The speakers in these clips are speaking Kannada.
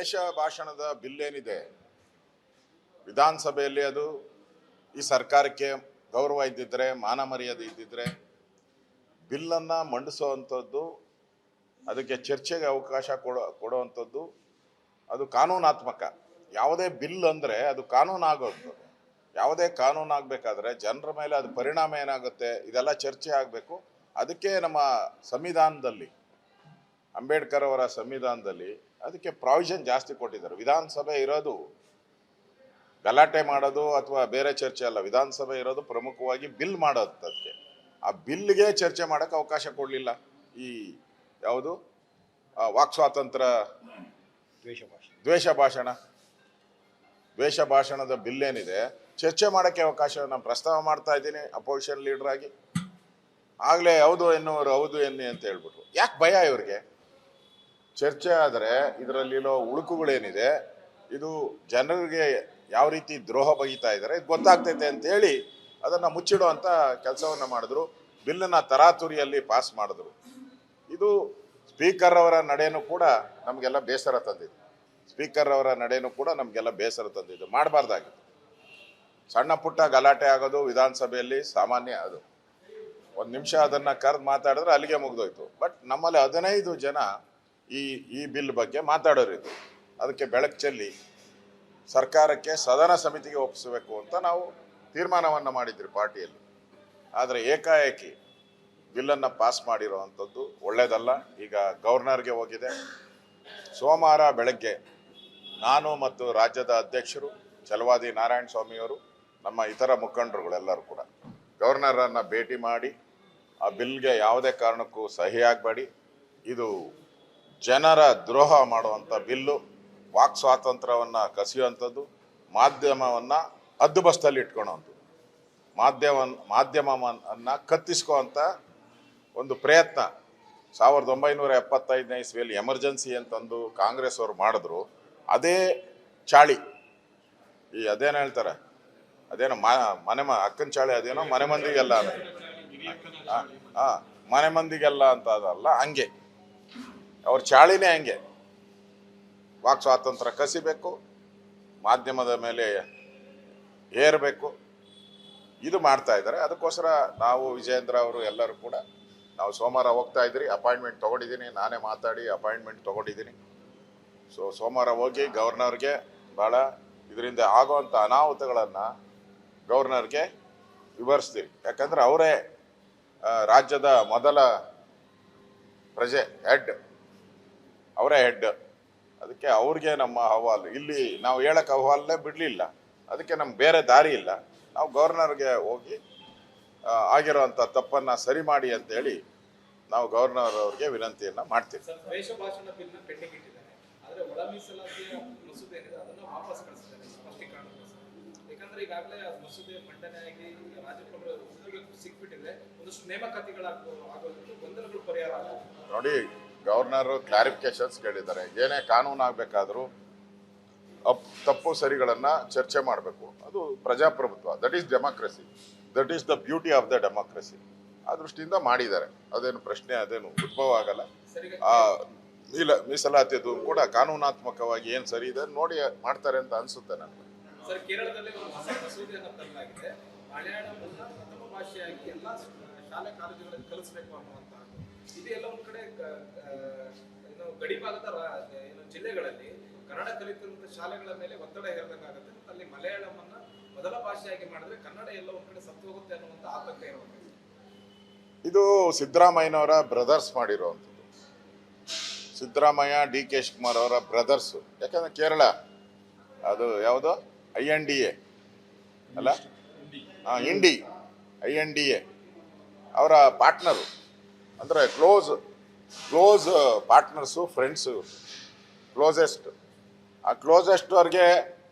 ದ್ವೇಷ ಭಾಷಣದ ಬಿಲ್ ಏನಿದೆ ವಿಧಾನಸಭೆಯಲ್ಲಿ ಅದು ಈ ಸರ್ಕಾರಕ್ಕೆ ಗೌರವ ಇದ್ದಿದ್ರೆ, ಮಾನ ಮರ್ಯಾದೆ ಇದ್ದಿದ್ರೆ ಬಿಲ್ಲನ್ನು ಮಂಡಿಸುವಂಥದ್ದು, ಅದಕ್ಕೆ ಚರ್ಚೆಗೆ ಅವಕಾಶ ಕೊಡುವಂಥದ್ದು ಅದು ಕಾನೂನಾತ್ಮಕ. ಯಾವುದೇ ಬಿಲ್ ಅಂದರೆ ಅದು ಕಾನೂನು ಆಗೋದು. ಯಾವುದೇ ಕಾನೂನು ಆಗಬೇಕಾದ್ರೆ ಜನರ ಮೇಲೆ ಅದು ಪರಿಣಾಮ ಏನಾಗುತ್ತೆ ಇದೆಲ್ಲ ಚರ್ಚೆ ಆಗಬೇಕು. ಅದಕ್ಕೆ ನಮ್ಮ ಸಂವಿಧಾನದಲ್ಲಿ, ಅಂಬೇಡ್ಕರ್ ಅವರ ಸಂವಿಧಾನದಲ್ಲಿ ಅದಕ್ಕೆ ಪ್ರಾವಿಷನ್ ಜಾಸ್ತಿ ಕೊಟ್ಟಿದ್ದಾರೆ. ವಿಧಾನಸಭೆ ಇರೋದು ಗಲಾಟೆ ಮಾಡೋದು ಅಥವಾ ಬೇರೆ ಚರ್ಚೆ ಅಲ್ಲ. ವಿಧಾನಸಭೆ ಇರೋದು ಪ್ರಮುಖವಾಗಿ ಬಿಲ್ ಮಾಡೋದಕ್ಕೆ. ಆ ಬಿಲ್ಗೆ ಚರ್ಚೆ ಮಾಡೋಕ್ಕೆ ಅವಕಾಶ ಕೊಡಲಿಲ್ಲ. ಈ ಯಾವುದು ವಾಕ್ ಸ್ವಾತಂತ್ರ್ಯ, ದ್ವೇಷ ಭಾಷಣದ ಬಿಲ್ ಏನಿದೆ ಚರ್ಚೆ ಮಾಡೋಕ್ಕೆ ಅವಕಾಶ ನಾನು ಪ್ರಸ್ತಾವ ಮಾಡ್ತಾ ಇದ್ದೀನಿ ಅಪೋಸಿಷನ್ ಲೀಡರ್ ಆಗಿ. ಆಗಲೇ ಹೌದು ಎನ್ನುವರು ಹೌದು ಎನ್ನಿ ಅಂತ ಹೇಳ್ಬಿಟ್ರು. ಯಾಕೆ ಭಯ ಇವ್ರಿಗೆ? ಚರ್ಚೆ ಆದರೆ ಇದರಲ್ಲಿರೋ ಉಳುಕುಗಳೇನಿದೆ, ಇದು ಜನರಿಗೆ ಯಾವ ರೀತಿ ದ್ರೋಹ ಬಗೀತಾ ಇದ್ದಾರೆ ಇದು ಗೊತ್ತಾಗ್ತೈತೆ ಅಂತೇಳಿ ಅದನ್ನು ಮುಚ್ಚಿಡುವಂಥ ಕೆಲಸವನ್ನು ಮಾಡಿದ್ರು. ಬಿಲ್ಲನ್ನು ತರಾತುರಿಯಲ್ಲಿ ಪಾಸ್ ಮಾಡಿದ್ರು. ಇದು ಸ್ಪೀಕರ್ ಅವರ ನಡೆಯನ್ನು ಕೂಡ ನಮಗೆಲ್ಲ ಬೇಸರ ತಂದಿದೆ. ಸ್ಪೀಕರ್ ಅವರ ನಡೆಯನ್ನು ಕೂಡ ನಮಗೆಲ್ಲ ಬೇಸರ ತಂದಿದ್ದು. ಮಾಡಬಾರ್ದಾಗಿತ್ತು. ಸಣ್ಣ ಪುಟ್ಟ ಗಲಾಟೆ ಆಗೋದು ವಿಧಾನಸಭೆಯಲ್ಲಿ ಸಾಮಾನ್ಯ. ಅದು ಒಂದು ನಿಮಿಷ ಅದನ್ನು ಕರೆದು ಮಾತಾಡಿದ್ರೆ ಅಲ್ಲಿಗೆ ಮುಗ್ದೋಯ್ತು. ಬಟ್ ನಮ್ಮಲ್ಲಿ 15 ಜನ ಈ ಬಿಲ್ ಬಗ್ಗೆ ಮಾತಾಡೋರಿದ್ದು. ಅದಕ್ಕೆ ಬೆಳಕು ಚೆಲ್ಲಿ ಸರ್ಕಾರಕ್ಕೆ ಸದನ ಸಮಿತಿಗೆ ಒಪ್ಪಿಸಬೇಕು ಅಂತ ನಾವು ತೀರ್ಮಾನವನ್ನು ಮಾಡಿದ್ರಿ ಪಾರ್ಟಿಯಲ್ಲಿ. ಆದರೆ ಏಕಾಏಕಿ ಬಿಲ್ಲನ್ನು ಪಾಸ್ ಮಾಡಿರೋವಂಥದ್ದು ಒಳ್ಳೆಯದಲ್ಲ. ಈಗ ಗವರ್ನರ್ಗೆ ಹೋಗಿದೆ. ಸೋಮವಾರ ಬೆಳಗ್ಗೆ ನಾನು ಮತ್ತು ರಾಜ್ಯದ ಅಧ್ಯಕ್ಷರು ಛಲವಾದಿ ನಾರಾಯಣ ಸ್ವಾಮಿಯವರು, ನಮ್ಮ ಇತರ ಮುಖಂಡರುಗಳೆಲ್ಲರೂ ಕೂಡ ಗವರ್ನರನ್ನು ಭೇಟಿ ಮಾಡಿ ಆ ಬಿಲ್ಗೆ ಯಾವುದೇ ಕಾರಣಕ್ಕೂ ಸಹಿ ಆಗಬೇಡಿ, ಇದು ಜನರ ದ್ರೋಹ ಮಾಡುವಂಥ ಬಿಲ್ಲು, ವಾಕ್ ಸ್ವಾತಂತ್ರ್ಯವನ್ನು ಕಸಿಯುವಂಥದ್ದು, ಮಾಧ್ಯಮವನ್ನು ಹದ್ದುಬಸ್ತಲ್ಲಿ ಇಟ್ಕೊಳ್ಳೋವಂಥದ್ದು, ಮಾಧ್ಯಮವನ್ನು ಕತ್ತಿಸ್ಕೋವಂಥ ಒಂದು ಪ್ರಯತ್ನ 1975ನೇ ಇಸ್ವಿಯಲ್ಲಿ ಎಮರ್ಜೆನ್ಸಿ ಅಂತಂದು ಕಾಂಗ್ರೆಸ್ ಅವರು ಮಾಡಿದ್ರು. ಅದೇ ಚಾಳಿ, ಈ ಅದೇನು ಹೇಳ್ತಾರೆ, ಅದೇನೋ ಅಕ್ಕನ ಚಾಳಿ, ಅದೇನೋ ಮನೆ ಮಂದಿಗೆಲ್ಲ, ಮನೆ ಮಂದಿಗೆಲ್ಲ ಅಂತ ಅದಲ್ಲ, ಹಂಗೆ ಅವ್ರ ಚಾಳಿನೇ ಹಂಗೆ. ವಾಕ್ ಸ್ವಾತಂತ್ರ್ಯ ಕಸಿಬೇಕು, ಮಾಧ್ಯಮದ ಮೇಲೆ ಏರಬೇಕು, ಇದು ಮಾಡ್ತಾ ಇದ್ದಾರೆ. ಅದಕ್ಕೋಸ್ಕರ ನಾವು ವಿಜಯೇಂದ್ರ ಅವರು ಎಲ್ಲರೂ ಕೂಡ ನಾವು ಸೋಮವಾರ ಹೋಗ್ತಾ ಇದ್ರಿ. ಅಪಾಯಿಂಟ್ಮೆಂಟ್ ತೊಗೊಂಡಿದ್ದೀನಿ, ನಾನೇ ಮಾತಾಡಿ ಅಪಾಯಿಂಟ್ಮೆಂಟ್ ತೊಗೊಂಡಿದ್ದೀನಿ. ಸೊ ಸೋಮವಾರ ಹೋಗಿ ಗವರ್ನರ್ಗೆ ಭಾಳ ಇದರಿಂದ ಆಗೋವಂಥ ಅನಾಹುತಗಳನ್ನು ಗವರ್ನರ್ಗೆ ವಿವರಿಸ್ತೀವಿ. ಯಾಕಂದರೆ ಅವರೇ ರಾಜ್ಯದ ಮೊದಲ ಪ್ರಜೆ, ಅವರೇ ಹೆಡ್. ಅದಕ್ಕೆ ಅವ್ರಿಗೆ ನಮ್ಮ ಅಹವಾಲು ಇಲ್ಲಿ ನಾವು ಹೇಳಕ್ಕೆ ಅಹವಾಲೇ ಬಿಡಲಿಲ್ಲ. ಅದಕ್ಕೆ ನಮ್ಗೆ ಬೇರೆ ದಾರಿ ಇಲ್ಲ. ನಾವು ಗವರ್ನರ್ಗೆ ಹೋಗಿ ಆಗಿರೋವಂಥ ತಪ್ಪನ್ನು ಸರಿ ಮಾಡಿ ಅಂತೇಳಿ ನಾವು ಗವರ್ನರ್ ಅವ್ರಿಗೆ ವಿನಂತಿಯನ್ನು ಮಾಡ್ತೀವಿ. ನೋಡಿ, ಗವರ್ನರ್ ಕ್ಲಾರಿಫಿಕೇಶನ್ಸ್ ಕೇಳಿದ್ದಾರೆ. ಏನೇ ಕಾನೂನು ಆಗಬೇಕಾದ್ರೂ ತಪ್ಪು ಸರಿಗಳನ್ನು ಚರ್ಚೆ ಮಾಡಬೇಕು. ಅದು ಪ್ರಜಾಪ್ರಭುತ್ವ. That is democracy. That is the beauty of the democracy. ಆ ದೃಷ್ಟಿಯಿಂದ ಮಾಡಿದ್ದಾರೆ. ಅದೇನು ಪ್ರಶ್ನೆ ಅದೇನು ಉದ್ಭವ ಆಗಲ್ಲ. ಮೀಸಲಾತಿಯದು ಕೂಡ ಕಾನೂನಾತ್ಮಕವಾಗಿ ಏನು ಸರಿ ಇದೆ ನೋಡಿ ಮಾಡ್ತಾರೆ ಅಂತ ಅನ್ಸುತ್ತೆ ನನಗೆ. ಸರ್, ಕೇರಳದಲ್ಲಿ ಒಂದು ಹೊಸ ಮಸೂದೆಯನ್ನು ತರಲಾಗಿದೆ. ಮಲಯಾಳಮನ್ನು ಪ್ರಥಮ ಭಾಷೆಯಾಗಿ ಎಲ್ಲ ಶಾಲೆ ಕಾಲೇಜುಗಳಲ್ಲಿ ಕಲಿಸಬೇಕು ಅನ್ನುವಂತ. ಇದೆಲ್ಲ ಒಂದ್ ಕಡೆ ಗಡಿ ಭಾಗದ ಜಿಲ್ಲೆಗಳಲ್ಲಿ ಕನ್ನಡ ಕಲಿತಿರುವಂತ ಶಾಲೆಗಳ ಮೇಲೆ ಒತ್ತಡ ಹೇರಬೇಕಾಗುತ್ತೆ. ಅಲ್ಲಿ ಮಲಯಾಳಮನ್ನ ಮೊದಲ ಭಾಷೆಯಾಗಿ ಮಾಡಿದ್ರೆ ಕನ್ನಡ ಎಲ್ಲ ಒಂದ್ ಕಡೆ ಸತ್ತು ಹೋಗುತ್ತೆ ಅನ್ನುವಂತ ಆತಂಕ ಇರಬೇಕು. ಇದು ಸಿದ್ದರಾಮಯ್ಯನವರ ಬ್ರದರ್ಸ್ ಮಾಡಿರುವಂಥದ್ದು. ಸಿದ್ದರಾಮಯ್ಯ, DK ಶಿವಕುಮಾರ್ ಅವರ ಬ್ರದರ್ಸು. ಯಾಕಂದ್ರೆ ಕೇರಳ ಅದು ಯಾವುದು INDA ಅಲ್ಲ, INDA ಅವರ ಪಾರ್ಟ್ನರು, ಅಂದರೆ ಕ್ಲೋಸ್ ಪಾರ್ಟ್ನರ್ಸು, ಫ್ರೆಂಡ್ಸು, ಕ್ಲೋಸೆಸ್ಟ್. ಆ ಕ್ಲೋಸೆಸ್ಟ್ ಅವ್ರಿಗೆ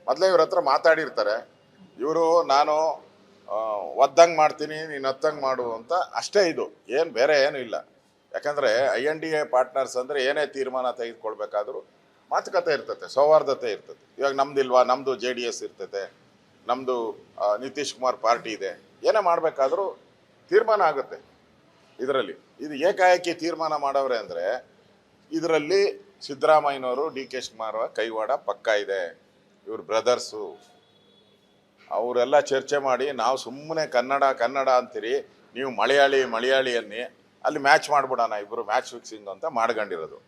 ಮೊದಲೇ ಇವ್ರ ಹತ್ರ ಮಾತಾಡಿರ್ತಾರೆ. ಇವರು ನಾನು ಒದ್ದಂಗೆ ಮಾಡ್ತೀನಿ, ನೀನು ಹತ್ತಂಗೆ ಮಾಡು ಅಂತ ಅಷ್ಟೇ. ಇದು ಏನು ಬೇರೆ ಏನೂ ಇಲ್ಲ. ಯಾಕಂದರೆ INDA ಪಾರ್ಟ್ನರ್ಸ್ ಅಂದರೆ ಏನೇ ತೀರ್ಮಾನ ತೆಗೆದುಕೊಳ್ಬೇಕಾದ್ರೂ ಮಾತುಕತೆ ಇರ್ತದೆ, ಸೌಹಾರ್ದತೆ ಇರ್ತದೆ. ಇವಾಗ ನಮ್ದಿಲ್ವಾ, ನಮ್ಮದು JDS ಇರ್ತೈತೆ, ನಮ್ಮದು ನಿತೀಶ್ ಕುಮಾರ್ ಪಾರ್ಟಿ ಇದೆ. ಏನೇ ಮಾಡಬೇಕಾದ್ರೂ ತೀರ್ಮಾನ ಆಗುತ್ತೆ ಇದರಲ್ಲಿ. ಇದು ಏಕಾಏಕಿ ತೀರ್ಮಾನ ಮಾಡವ್ರೆ ಅಂದರೆ ಇದರಲ್ಲಿ ಸಿದ್ದರಾಮಯ್ಯನವರು ಡಿ ಕೆ ಶಿವಕುಮಾರ್ ಕೈವಾಡ ಪಕ್ಕ ಇದೆ, ಇವ್ರ ಬ್ರದರ್ಸು, ಅವರೆಲ್ಲ ಚರ್ಚೆ ಮಾಡಿ ನಾವು ಸುಮ್ಮನೆ ಕನ್ನಡ ಕನ್ನಡ ಅಂತೀರಿ, ನೀವು ಮಲಯಾಳಿ ಅನ್ನಿ, ಅಲ್ಲಿ ಮ್ಯಾಚ್ ಮಾಡ್ಬಿಡೋಣ ಇಬ್ರು ಮ್ಯಾಚ್ ಫಿಕ್ಸಿಂಗ್ ಅಂತ ಮಾಡ್ಕೊಂಡಿರೋದು.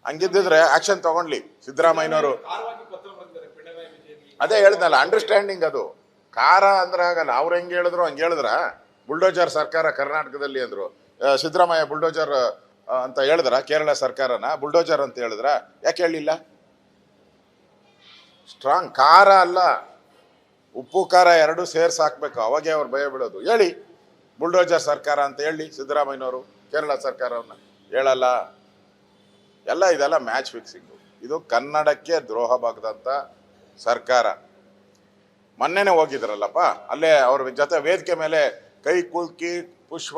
ಹಂಗಿದ್ದಿದ್ರೆ ಆಕ್ಷನ್ ತಗೊಂಡ್ಲಿ ಸಿದ್ದರಾಮಯ್ಯನವರು. ಕಾರವಾಗಿ ಪತ್ರ ಬರೆದಿದ್ದಾರೆ ಪಿಣರಾಯಿ ವಿಜಯನ್ಗೆ. ಅದೇ ಹೇಳ್ದಲ್ಲ, ಅಂಡರ್ಸ್ಟ್ಯಾಂಡಿಂಗ್ ಅದು. ಕಾರ ಅಂದ್ರೆ ಆಗಲ್ಲ, ಅವ್ರು ಹೆಂಗೆ ಹೇಳಿದ್ರು ಹಂಗೆ ಹೇಳಿದ್ರ. ಬುಲ್ಡೋಜರ್ ಸರ್ಕಾರ ಕರ್ನಾಟಕದಲ್ಲಿ ಅಂದ್ರು, ಸಿದ್ದರಾಮಯ್ಯ ಬುಲ್ಡೋಜರ್ ಅಂತ ಹೇಳಿದ್ರ, ಕೇರಳ ಸರ್ಕಾರನ ಬುಲ್ಡೋಜರ್ ಅಂತ ಹೇಳಿದ್ರ, ಯಾಕೆ ಹೇಳಿಲ್ಲ? ಸ್ಟ್ರಾಂಗ್ ಖಾರ ಅಲ್ಲ, ಉಪ್ಪು ಖಾರ ಎರಡು ಸೇರ್ಸಿ ಹಾಕ್ಬೇಕು, ಅವಾಗೇ ಅವ್ರು ಭಯ ಬೀಳೋದು. ಹೇಳಿ ಬುಲ್ಡೋಜರ್ ಸರ್ಕಾರ ಅಂತ ಹೇಳಿ ಸಿದ್ದರಾಮಯ್ಯನವರು ಕೇರಳ ಸರ್ಕಾರವನ್ನ. ಹೇಳಲ್ಲ. ಎಲ್ಲ ಇದೆಲ್ಲ ಮ್ಯಾಚ್ ಫಿಕ್ಸಿಂಗು. ಇದು ಕನ್ನಡಕ್ಕೆ ದ್ರೋಹ ಬಾಗದಂತ ಸರ್ಕಾರ. ಮೊನ್ನೆನೇ ಹೋಗಿದ್ರಲ್ಲಪ್ಪ, ಅಲ್ಲೇ ಅವ್ರ ಜೊತೆ ವೇದಿಕೆ ಮೇಲೆ ಕೈ ಕುಲ್ಕಿ ಪುಷ್ಪ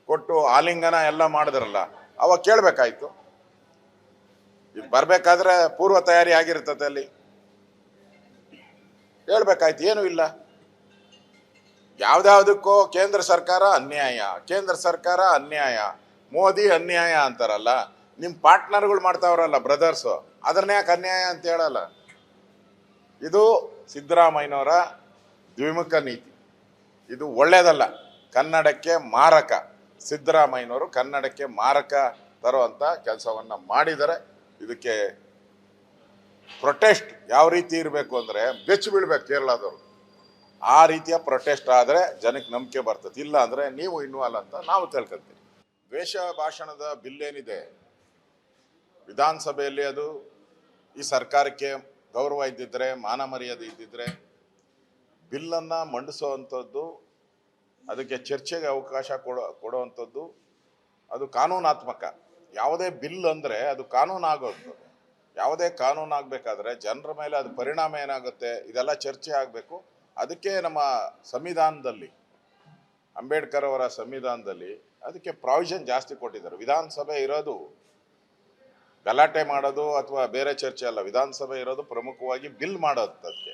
ಕೊಟ್ಟು ಆಲಿಂಗನ ಎಲ್ಲ ಮಾಡಿದ್ರಲ್ಲ, ಅವಾಗ ಕೇಳಬೇಕಾಯ್ತು. ಇದು ಬರಬೇಕಾದ್ರೆ ಪೂರ್ವ ತಯಾರಿ ಆಗಿರ್ತದೆ, ಅಲ್ಲಿ ಹೇಳ್ಬೇಕಾಯ್ತು. ಏನೂ ಇಲ್ಲ. ಯಾವ್ದಾವುದಕ್ಕೋ ಕೇಂದ್ರ ಸರ್ಕಾರ ಅನ್ಯಾಯ, ಕೇಂದ್ರ ಸರ್ಕಾರ ಅನ್ಯಾಯ, ಮೋದಿ ಅನ್ಯಾಯ ಅಂತಾರಲ್ಲ. ನಿಮ್ಮ ಪಾರ್ಟ್ನರ್ಗಳು ಮಾಡ್ತಾವ್ರಲ್ಲ ಬ್ರದರ್ಸು, ಅದನ್ನ ಯಾಕೆ ಅನ್ಯಾಯ ಅಂತ ಹೇಳಲ್ಲ? ಇದು ಸಿದ್ದರಾಮಯ್ಯನವರ ದ್ವಿಮುಖ ನೀತಿ. ಇದು ಒಳ್ಳೇದಲ್ಲ, ಕನ್ನಡಕ್ಕೆ ಮಾರಕ. ಸಿದ್ದರಾಮಯ್ಯನವರು ಕನ್ನಡಕ್ಕೆ ಮಾರಕ ತರುವಂಥ ಕೆಲಸವನ್ನು ಮಾಡಿದರೆ ಇದಕ್ಕೆ ಪ್ರೊಟೆಸ್ಟ್ ಯಾವ ರೀತಿ ಇರಬೇಕು ಅಂದರೆ ಬೆಚ್ಚಿ ಬೀಳ್ಬೇಕು ಕೇರಳದವರು. ಆ ರೀತಿಯ ಪ್ರೊಟೆಸ್ಟ್ ಆದರೆ ಜನಕ್ಕೆ ನಂಬಿಕೆ ಬರ್ತದೆ. ಇಲ್ಲ ಅಂದರೆ ನೀವು ಇನ್ವಾಲ್ವ್ ಅಂತ ನಾವು ತಿಳ್ಕೊತೀವಿ. ದ್ವೇಷ ಭಾಷಣದ ಬಿಲ್ ಏನಿದೆ ವಿಧಾನಸಭೆಯಲ್ಲಿ, ಅದು ಈ ಸರ್ಕಾರಕ್ಕೆ ಗೌರವ ಇದ್ದಿದ್ರೆ, ಮಾನ ಮರ್ಯಾದೆ ಇದ್ದಿದ್ರೆ ಬಿಲ್ಲನ್ನು ಮಂಡಿಸುವಂಥದ್ದು, ಅದಕ್ಕೆ ಚರ್ಚೆಗೆ ಅವಕಾಶ ಕೊಡುವಂಥದ್ದು ಅದು ಕಾನೂನಾತ್ಮಕ. ಯಾವುದೇ ಬಿಲ್ ಅಂದರೆ ಅದು ಕಾನೂನು ಆಗೋದು. ಯಾವುದೇ ಕಾನೂನು ಆಗಬೇಕಾದ್ರೆ ಜನರ ಮೇಲೆ ಅದು ಪರಿಣಾಮ ಏನಾಗುತ್ತೆ, ಇದೆಲ್ಲ ಚರ್ಚೆ ಆಗಬೇಕು. ಅದಕ್ಕೆ ನಮ್ಮ ಸಂವಿಧಾನದಲ್ಲಿ, ಅಂಬೇಡ್ಕರ್ ಅವರ ಸಂವಿಧಾನದಲ್ಲಿ ಅದಕ್ಕೆ ಪ್ರಾವಿಷನ್ ಜಾಸ್ತಿ ಕೊಟ್ಟಿದ್ದಾರೆ. ವಿಧಾನಸಭೆ ಇರೋದು ಗಲಾಟೆ ಮಾಡೋದು ಅಥವಾ ಬೇರೆ ಚರ್ಚೆ ಅಲ್ಲ. ವಿಧಾನಸಭೆ ಇರೋದು ಪ್ರಮುಖವಾಗಿ ಬಿಲ್ ಮಾಡೋದಕ್ಕೆ.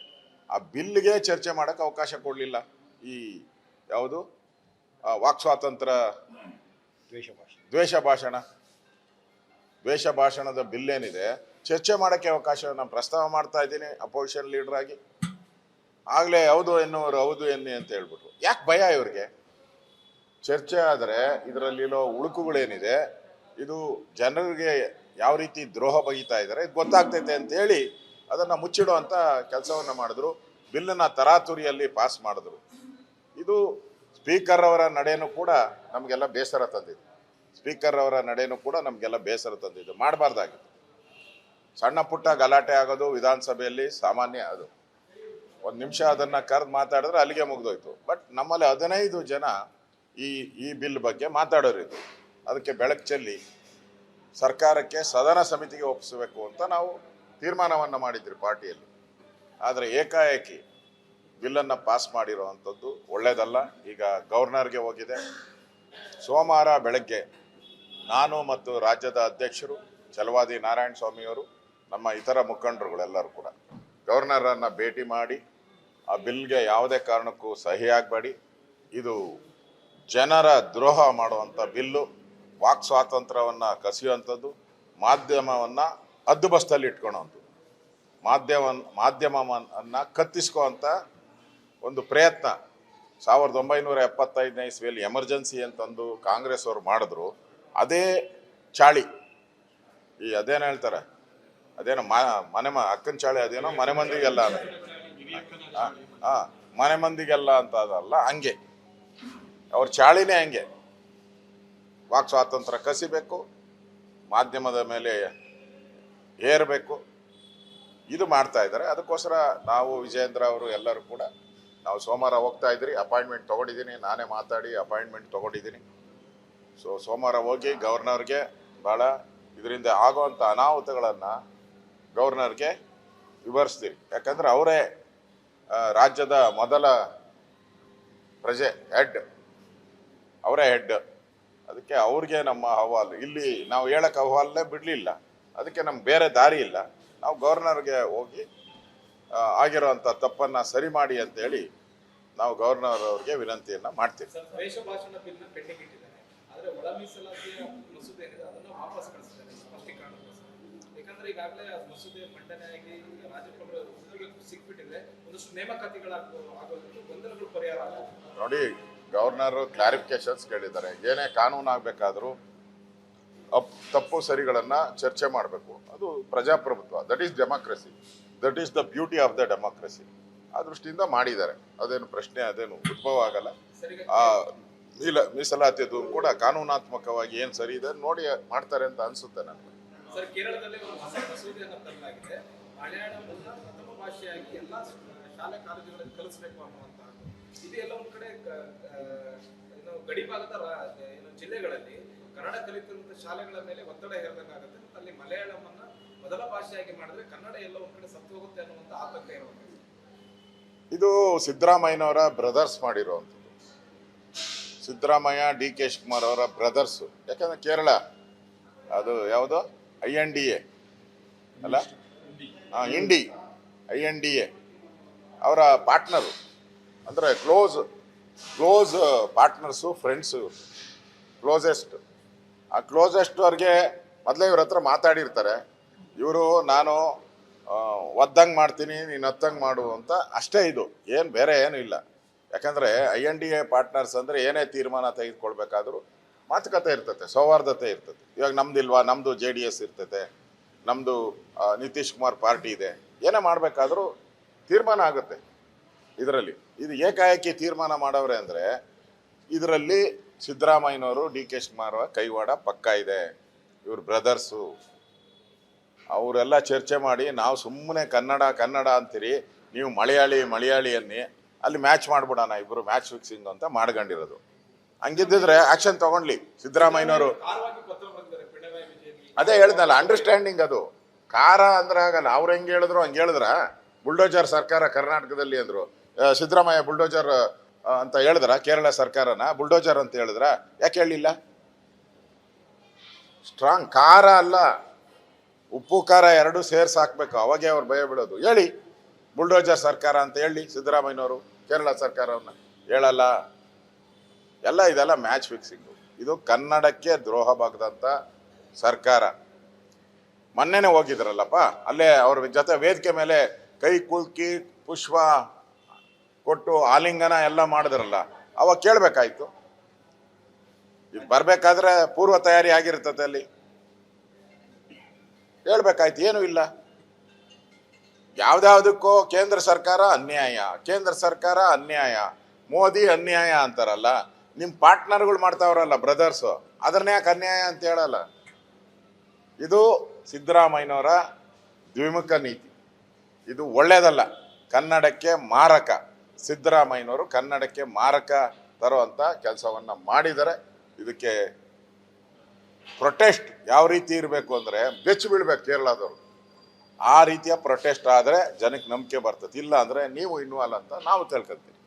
ಆ ಬಿಲ್ಗೆ ಚರ್ಚೆ ಮಾಡೋಕ್ಕೆ ಅವಕಾಶ ಕೊಡಲಿಲ್ಲ. ಈ ಯಾವುದು ವಾಕ್ ಸ್ವಾತಂತ್ರ್ಯ, ದ್ವೇಷ ಭಾಷಣದ ಬಿಲ್ ಏನಿದೆ, ಚರ್ಚೆ ಮಾಡೋಕ್ಕೆ ಅವಕಾಶ ನಾನು ಪ್ರಸ್ತಾವ ಮಾಡ್ತಾ ಇದ್ದೀನಿ ಅಪೋಸಿಷನ್ ಲೀಡರ್ ಆಗಿ. ಆಗಲೇ ಹೌದು ಎನ್ನುವರು ಹೌದು ಎನ್ನಿ ಅಂತ ಹೇಳ್ಬಿಟ್ರು. ಯಾಕೆ ಭಯ ಇವ್ರಿಗೆ? ಚರ್ಚೆ ಆದರೆ ಇದರಲ್ಲಿರೋ ಉಳುಕುಗಳೇನಿದೆ, ಇದು ಜನರಿಗೆ ಯಾವ ರೀತಿ ದ್ರೋಹ ಬಗೀತಾ ಇದ್ದಾರೆ ಇದು ಗೊತ್ತಾಗ್ತೈತೆ ಅಂತ ಹೇಳಿ ಅದನ್ನು ಮುಚ್ಚಿಡುವಂಥ ಕೆಲಸವನ್ನು ಮಾಡಿದ್ರು. ಬಿಲ್ಲನ್ನು ತರಾತುರಿಯಲ್ಲಿ ಪಾಸ್ ಮಾಡಿದ್ರು. ಇದು ಸ್ಪೀಕರ್ ಅವರ ನಡೆನೂ ಕೂಡ ನಮಗೆಲ್ಲ ಬೇಸರ ತಂದಿದೆ. ಸ್ಪೀಕರ್ ಅವರ ನಡೆನೂ ಕೂಡ ನಮಗೆಲ್ಲ ಬೇಸರ ತಂದಿದ್ದು. ಮಾಡಬಾರ್ದಾಗಿತ್ತು. ಸಣ್ಣ ಪುಟ್ಟ ಗಲಾಟೆ ಆಗೋದು ವಿಧಾನಸಭೆಯಲ್ಲಿ ಸಾಮಾನ್ಯ. ಅದು ಒಂದು ನಿಮಿಷ ಅದನ್ನು ಕರೆದು ಮಾತಾಡಿದ್ರೆ ಅಲ್ಲಿಗೆ ಮುಗ್ದೋಯ್ತು. ಬಟ್ ನಮ್ಮಲ್ಲಿ 15 ಜನ ಈ ಬಿಲ್ ಬಗ್ಗೆ ಮಾತಾಡೋರಿದ್ರು. ಅದಕ್ಕೆ ಬೆಳಕು ಚೆಲ್ಲಿ ಸರ್ಕಾರಕ್ಕೆ ಸದನ ಸಮಿತಿಗೆ ಒಪ್ಪಿಸಬೇಕು ಅಂತ ನಾವು ತೀರ್ಮಾನವನ್ನು ಮಾಡಿದ್ರಿ ಪಾರ್ಟಿಯಲ್ಲಿ. ಆದರೆ ಏಕಾಏಕಿ ಬಿಲ್ಲನ್ನು ಪಾಸ್ ಮಾಡಿರುವಂಥದ್ದು ಒಳ್ಳೆಯದಲ್ಲ. ಈಗ ಗವರ್ನರ್ಗೆ ಹೋಗಿದೆ. ಸೋಮವಾರ ಬೆಳಗ್ಗೆ ನಾನು ಮತ್ತು ರಾಜ್ಯದ ಅಧ್ಯಕ್ಷರು ಛಲವಾದಿ ನಾರಾಯಣ ಸ್ವಾಮಿಯವರು, ನಮ್ಮ ಇತರ ಮುಖಂಡರುಗಳೆಲ್ಲರೂ ಕೂಡ ಗವರ್ನರನ್ನು ಭೇಟಿ ಮಾಡಿ ಆ ಬಿಲ್ಗೆ ಯಾವುದೇ ಕಾರಣಕ್ಕೂ ಸಹಿ ಆಗಬೇಡಿ, ಇದು ಜನರ ದ್ರೋಹ ಮಾಡುವಂಥ ಬಿಲ್ಲು, ವಾಕ್ ಸ್ವಾತಂತ್ರ್ಯವನ್ನು ಕಸಿಯುವಂಥದ್ದು, ಮಾಧ್ಯಮವನ್ನು ಹದ್ದುಬಸ್ತಲ್ಲಿ ಇಟ್ಕೊಳ್ಳೋವಂಥದ್ದು, ಮಾಧ್ಯಮವನ್ನು ಕತ್ತಿಸ್ಕೋವಂಥ ಒಂದು ಪ್ರಯತ್ನ 1975ನೇ ಇಸ್ವಿಯಲ್ಲಿ ಎಮರ್ಜೆನ್ಸಿ ಅಂತಂದು ಕಾಂಗ್ರೆಸ್ ಅವರು ಮಾಡಿದ್ರು. ಅದೇ ಚಾಳಿ, ಈ ಅದೇನೋ ಹೇಳ್ತಾರೆ, ಅದೇನೋ ಅಕ್ಕನ ಚಾಳಿ, ಅದೇನೋ ಮನೆ ಮಂದಿಗೆಲ್ಲ, ಮನೆ ಮಂದಿಗೆಲ್ಲ ಅಂತ ಅದಲ್ಲ, ಹಂಗೆ ಅವ್ರ ಚಾಳಿನೇ ಹಂಗೆ. ವಾಕ್ ಸ್ವಾತಂತ್ರ್ಯ ಕಸಿಬೇಕು, ಮಾಧ್ಯಮದ ಮೇಲೆ ಏರಬೇಕು, ಇದು ಮಾಡ್ತಾ ಇದ್ದಾರೆ. ಅದಕ್ಕೋಸ್ಕರ ನಾವು ವಿಜಯೇಂದ್ರ ಅವರು ಎಲ್ಲರೂ ಕೂಡ ನಾವು ಸೋಮವಾರ ಹೋಗ್ತಾ ಇದ್ರಿ. ಅಪಾಯಿಂಟ್ಮೆಂಟ್ ತೊಗೊಂಡಿದ್ದೀನಿ, ನಾನೇ ಮಾತಾಡಿ ಅಪಾಯಿಂಟ್ಮೆಂಟ್ ತೊಗೊಂಡಿದ್ದೀನಿ. ಸೊ ಸೋಮವಾರ ಹೋಗಿ ಗವರ್ನರ್ಗೆ ಭಾಳ ಇದರಿಂದ ಆಗೋವಂಥ ಅನಾಹುತಗಳನ್ನು ಗವರ್ನರ್ಗೆ ವಿವರಿಸ್ತೀವಿ. ಯಾಕಂದರೆ ಅವರೇ ರಾಜ್ಯದ ಮೊದಲ ಪ್ರಜೆ, ಅವರೇ ಹೆಡ್. ಅದಕ್ಕೆ ಅವ್ರಿಗೆ ನಮ್ಮ ಅಹವಾಲು, ಇಲ್ಲಿ ನಾವು ಹೇಳಕ್ಕೆ ಅಹವಾಲೇ ಬಿಡಲಿಲ್ಲ. ಅದಕ್ಕೆ ನಮ್ಗೆ ಬೇರೆ ದಾರಿ ಇಲ್ಲ. ನಾವು ಗವರ್ನರ್ಗೆ ಹೋಗಿ ಆಗಿರೋವಂಥ ತಪ್ಪನ್ನು ಸರಿ ಮಾಡಿ ಅಂತೇಳಿ ನಾವು ಗವರ್ನರ್ ಅವ್ರಿಗೆ ವಿನಂತಿಯನ್ನು ಮಾಡ್ತೀವಿ. ದ್ವೇಷ ಭಾಷಣ ಬಿಲ್ನ ಪೆಂಡಿಂಗ್ ಇಟ್ಟಿದ್ದಾರೆ. ಆದರೆ ಒಳ ಮೀಸಲಾತಿಯ ಮಸೂದೆ ಏನಿದೆ ಅದನ್ನು ವಾಪಸ್ ಕಳಿಸಿದ್ದಾರೆ ಸ್ಪಷ್ಟೀಕರಣ. ಅಂದ್ರೆ ಈಗಾಗಲೇ ಮಸೂದೆ ಮಂಡನೆ ಆಗಿ ರಾಜ್ಯಪಾಲರು ಉದ್ಯೋಗಕ್ಕೆ ಸಿಕ್ಬಿಟ್ಟಿದೆ, ಒಂದಷ್ಟು ನೇಮಕಾತಿಗಳಾಗೋದು ಗೊಂದಲಗಳು ಪರಿಹಾರ ಆಗುತ್ತೆ. ನೋಡಿ, ಗವರ್ನರ್ ಕ್ಲಾರಿಫಿಕೇಶನ್ಸ್ ಕೇಳಿದ್ದಾರೆ. ಏನೇ ಕಾನೂನು ಆಗಬೇಕಾದ್ರೂ ತಪ್ಪು ಸರಿಗಳನ್ನ ಚರ್ಚೆ ಮಾಡಬೇಕು. ಅದು ಪ್ರಜಾಪ್ರಭುತ್ವ. That is democracy. That is the beauty of the democracy. ಆ ದೃಷ್ಟಿಯಿಂದ ಮಾಡಿದ್ದಾರೆ. ಅದೇನು ಪ್ರಶ್ನೆ ಅದೇನು ಉದ್ಭವ ಆಗಲ್ಲ. ಆ ಮೀಸಲಾತಿಯದು ಕೂಡ ಕಾನೂನಾತ್ಮಕವಾಗಿ ಏನ್ ಸರಿ ಇದೆ ನೋಡಿ ಮಾಡ್ತಾರೆ ಅಂತ ಅನ್ಸುತ್ತೆ ನನಗೆ. ಸರ್, ಕೇರಳದಲ್ಲಿ ಒಂದು ಹೊಸ ಮಸೂದೆಯನ್ನು ತರಲಾಗಿದೆ. ಮಲಯಾಳಮನ್ನ ಪ್ರಥಮ ಭಾಷೆಯಾಗಿ ಎಲ್ಲಾ ಶಾಲೆ ಕಾಲೇಜುಗಳಲ್ಲಿ ಕಲಿಸಬೇಕು ಅನ್ನುವಂತ. ಇದು ಎಲ್ಲ ಒಂದ್ ಕಡೆ ಗಡಿ ಭಾಗದ ಜಿಲ್ಲೆಗಳಲ್ಲಿ ಕನ್ನಡ ಕಲಿತಿರುವಂತ ಶಾಲೆಗಳ ಮೇಲೆ ಒತ್ತಡ ಹೇರಬೇಕಾಗುತ್ತೆ. ಮತ್ತು ಅಲ್ಲಿ ಮಲಯಾಳಮನ್ನ ಮೊದಲ ಭಾಷೆಯಾಗಿ ಮಾಡಿದ್ರೆ ಕನ್ನಡ ಎಲ್ಲ ಒಂದ್ ಕಡೆ ಸತ್ತು ಹೋಗುತ್ತೆ ಅನ್ನುವಂತ ಆತಂಕ ಇರುವಂಥದ್ದು. ಇದು ಸಿದ್ದರಾಮಯ್ಯನವರ ಬ್ರದರ್ಸ್ ಮಾಡಿರುವಂಥದ್ದು. ಸಿದ್ದರಾಮಯ್ಯ, DK ಶಿವಕುಮಾರ್ ಅವರ ಬ್ರದರ್ಸು. ಯಾಕಂದ್ರೆ ಕೇರಳ ಅದು ಯಾವುದು INDA ಅಲ್ಲ, INDA ಅವರ ಪಾರ್ಟ್ನರು, ಅಂದರೆ ಕ್ಲೋಸ್ ಪಾರ್ಟ್ನರ್ಸು, ಫ್ರೆಂಡ್ಸು, ಕ್ಲೋಸೆಸ್ಟ್. ಆ ಕ್ಲೋಸೆಸ್ಟ್ ಅವ್ರಿಗೆ ಮೊದಲೇ ಇವ್ರ ಹತ್ರ ಮಾತಾಡಿರ್ತಾರೆ. ಇವರು ನಾನು ಒದ್ದಂಗೆ ಮಾಡ್ತೀನಿ, ನೀನು ಹತ್ತಂಗೆ ಮಾಡು ಅಂತ ಅಷ್ಟೇ. ಇದು ಏನು ಬೇರೆ ಏನೂ ಇಲ್ಲ. ಯಾಕಂದರೆ INDA ಪಾರ್ಟ್ನರ್ಸ್ ಅಂದರೆ ಏನೇ ತೀರ್ಮಾನ ತೆಗೆದುಕೊಳ್ಬೇಕಾದ್ರೂ ಮಾತುಕತೆ ಇರ್ತತೆ, ಸೌಹಾರ್ದತೆ ಇರ್ತದೆ. ಇವಾಗ ನಮ್ದಿಲ್ವಾ, ನಮ್ಮದು JDS ಇರ್ತೈತೆ, ನಮ್ಮದು ನಿತೀಶ್ ಕುಮಾರ್ ಪಾರ್ಟಿ ಇದೆ. ಏನೇ ಮಾಡಬೇಕಾದ್ರೂ ತೀರ್ಮಾನ ಆಗುತ್ತೆ ಇದರಲ್ಲಿ. ಇದು ಏಕಾಏಕಿ ತೀರ್ಮಾನ ಮಾಡವ್ರೆ ಅಂದರೆ ಇದರಲ್ಲಿ ಸಿದ್ದರಾಮಯ್ಯನವರು, DK ಶಿವಕುಮಾರ್ ಕೈವಾಡ ಪಕ್ಕ ಇದೆ. ಇವ್ರ ಬ್ರದರ್ಸು ಅವರೆಲ್ಲ ಚರ್ಚೆ ಮಾಡಿ ನಾವು ಸುಮ್ಮನೆ ಕನ್ನಡ ಅಂತೀರಿ, ನೀವು ಮಲಯಾಳಿ ಅನ್ನಿ, ಅಲ್ಲಿ ಮ್ಯಾಚ್ ಮಾಡ್ಬಿಡೋಣ, ಇಬ್ಬರು ಮ್ಯಾಚ್ ಫಿಕ್ಸಿಂಗ್ ಅಂತ ಮಾಡ್ಕೊಂಡಿರೋದು. ಹಂಗಿದ್ದಿದ್ರೆ ಆಕ್ಷನ್ ತಗೊಂಡ್ಲಿ ಸಿದ್ದರಾಮಯ್ಯನವರು. ಅದೇ ಹೇಳ್ದಲ್ಲ, ಅಂಡರ್ಸ್ಟ್ಯಾಂಡಿಂಗ್. ಅದು ಕಾರ ಅಂದ್ರೆ ಆಗಲ್ಲ. ಅವ್ರು ಹೆಂಗೆ ಹೇಳಿದ್ರು ಹಂಗೆ ಹೇಳಿದ್ರ. ಬುಲ್ಡೋಜರ್ ಸರ್ಕಾರ ಕರ್ನಾಟಕದಲ್ಲಿ ಅಂದ್ರು, ಸಿದ್ದರಾಮಯ್ಯ ಬುಲ್ಡೋಜರ್ ಅಂತ ಹೇಳಿದ್ರ ಕೇರಳ ಸರ್ಕಾರನ ಬುಲ್ಡೋಜರ್ ಅಂತ ಹೇಳಿದ್ರ? ಯಾಕೆ ಹೇಳಿಲ್ಲ? ಸ್ಟ್ರಾಂಗ್ ಖಾರ ಅಲ್ಲ, ಉಪ್ಪು ಖಾರ ಎರಡು ಸೇರ್ಸಿ ಹಾಕ್ಬೇಕು, ಅವಾಗೇ ಅವ್ರು ಭಯ ಬಿಡೋದು. ಹೇಳಿ ಬುಲ್ಡೋಜರ್ ಸರ್ಕಾರ ಅಂತ ಹೇಳಿ ಸಿದ್ದರಾಮಯ್ಯನವರು ಕೇರಳ ಸರ್ಕಾರವನ್ನ. ಹೇಳಲ್ಲ. ಇದೆಲ್ಲ ಮ್ಯಾಚ್ ಫಿಕ್ಸಿಂಗು. ಇದು ಕನ್ನಡಕ್ಕೆ ದ್ರೋಹ ಬಗೆದಂಥ ಸರ್ಕಾರ. ಮೊನ್ನೆನೇ ಹೋಗಿದ್ರಲ್ಲಪ್ಪ, ಅಲ್ಲೇ ಅವ್ರ ಜೊತೆ ವೇದಿಕೆ ಮೇಲೆ ಕೈ ಕುಲ್ಕಿ ಪುಷ್ಪ ಕೊಟ್ಟು ಆಲಿಂಗನ ಎಲ್ಲ ಮಾಡಿದ್ರಲ್ಲ, ಅವಾಗ ಕೇಳಬೇಕಾಯ್ತು. ಇದು ಬರಬೇಕಾದ್ರೆ ಪೂರ್ವ ತಯಾರಿ ಆಗಿರ್ತದೆ, ಅಲ್ಲಿ ಹೇಳ್ಬೇಕಾಯ್ತು. ಏನೂ ಇಲ್ಲ. ಯಾವ್ದಾವುದಕ್ಕೋ ಕೇಂದ್ರ ಸರ್ಕಾರ ಅನ್ಯಾಯ, ಮೋದಿ ಅನ್ಯಾಯ ಅಂತಾರಲ್ಲ. ನಿಮ್ಮ ಪಾರ್ಟ್ನರ್ಗಳು ಮಾಡ್ತಾವ್ರಲ್ಲ ಬ್ರದರ್ಸು, ಅದನ್ನ ಯಾಕೆ ಅನ್ಯಾಯ ಅಂತ ಹೇಳಲ್ಲ? ಇದು ಸಿದ್ದರಾಮಯ್ಯನವರ ದ್ವಿಮುಖ ನೀತಿ. ಇದು ಒಳ್ಳೇದಲ್ಲ, ಕನ್ನಡಕ್ಕೆ ಮಾರಕ. ಸಿದ್ದರಾಮಯ್ಯನವರು ಕನ್ನಡಕ್ಕೆ ಮಾರಕ ತರುವಂಥ ಕೆಲಸವನ್ನ ಮಾಡಿದರೆ ಇದಕ್ಕೆ ಪ್ರೊಟೆಸ್ಟ್ ಯಾವ ರೀತಿ ಇರಬೇಕು ಅಂದರೆ ಬೆಚ್ಚಿ ಬೀಳ್ಬೇಕು ಕೇರಳದವರು. ಆ ರೀತಿಯ ಪ್ರೊಟೆಸ್ಟ್ ಆದರೆ ಜನಕ್ಕೆ ನಂಬಿಕೆ ಬರ್ತದೆ. ಇಲ್ಲ ಅಂದರೆ ನೀವು ಇನ್ವಾಲ್ವ್ ಅಂತ ನಾವು ತಿಳ್ಕೊತೀವಿ.